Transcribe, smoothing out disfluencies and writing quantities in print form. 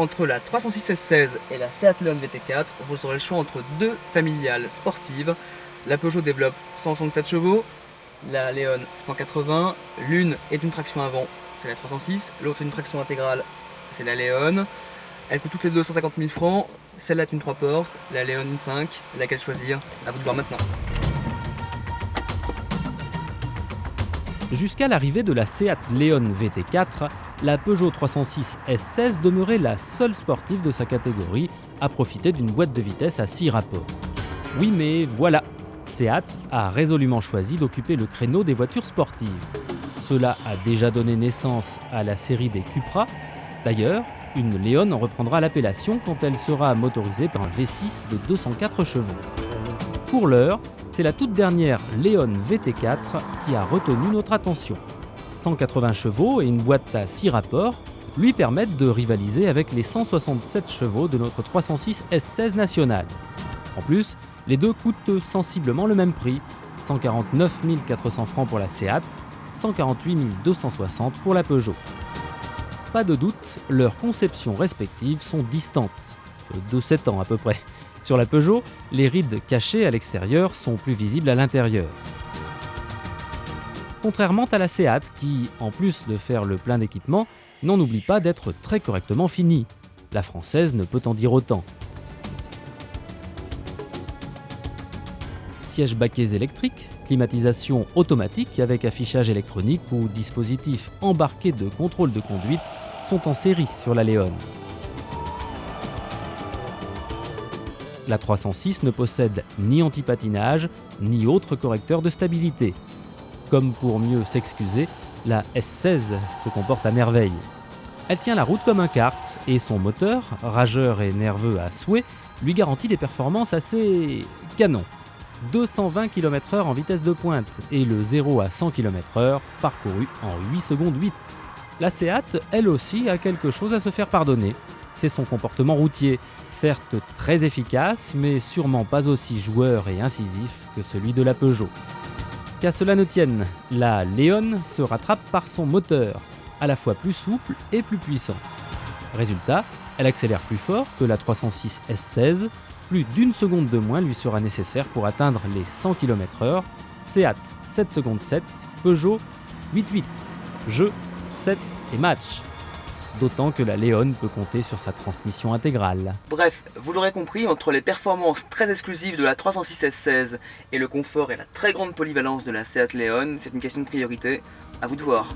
entre la 306 S16 et la Seat Leon VT4, vous aurez le choix entre deux familiales sportives. La Peugeot développe 167 chevaux, la Leon 180. L'une est une traction avant, c'est la 306, l'autre est une traction intégrale, c'est la Leon. Elles coûtent toutes les deux 150 000 francs. Celle-là est une 3 portes, la Leon une 5. Laquelle choisir? À vous de voir maintenant. Jusqu'à l'arrivée de la Seat Leon VT4, la Peugeot 306 S16 demeurait la seule sportive de sa catégorie à profiter d'une boîte de vitesse à 6 rapports. Oui, mais voilà, Seat a résolument choisi d'occuper le créneau des voitures sportives. Cela a déjà donné naissance à la série des Cupra. D'ailleurs, une Leon en reprendra l'appellation quand elle sera motorisée par un V6 de 204 chevaux. Pour l'heure, c'est la toute dernière Leon VT4 qui a retenu notre attention. 180 chevaux et une boîte à 6 rapports lui permettent de rivaliser avec les 167 chevaux de notre 306 S16 nationale. En plus, les deux coûtent sensiblement le même prix, 149 400 francs pour la Seat, 148 260 pour la Peugeot. Pas de doute, leurs conceptions respectives sont distantes, de 7 ans à peu près. Sur la Peugeot, les rides cachées à l'extérieur sont plus visibles à l'intérieur. Contrairement à la Seat qui, en plus de faire le plein d'équipement, n'en oublie pas d'être très correctement finie. La française ne peut en dire autant. Sièges baquets électriques, climatisation automatique avec affichage électronique ou dispositif embarqué de contrôle de conduite sont en série sur la Leon. La 306 ne possède ni anti-patinage, ni autre correcteur de stabilité. Comme pour mieux s'excuser, la S16 se comporte à merveille. Elle tient la route comme un kart et son moteur, rageur et nerveux à souhait, lui garantit des performances assez canon. 220 km/h en vitesse de pointe et le 0 à 100 km/h parcouru en 8 secondes 8. La Seat, elle aussi, a quelque chose à se faire pardonner. C'est son comportement routier, certes très efficace, mais sûrement pas aussi joueur et incisif que celui de la Peugeot. Qu'à cela ne tienne, la Leon se rattrape par son moteur, à la fois plus souple et plus puissant. Résultat, elle accélère plus fort que la 306 S16, plus d'une seconde de moins lui sera nécessaire pour atteindre les 100 km/h. Seat 7 secondes 7, Peugeot 8,8. Jeu, 7 et match. D'autant que la Leon peut compter sur sa transmission intégrale. Bref, vous l'aurez compris, entre les performances très exclusives de la 306 S16 et le confort et la très grande polyvalence de la Seat Leon, c'est une question de priorité. À vous de voir.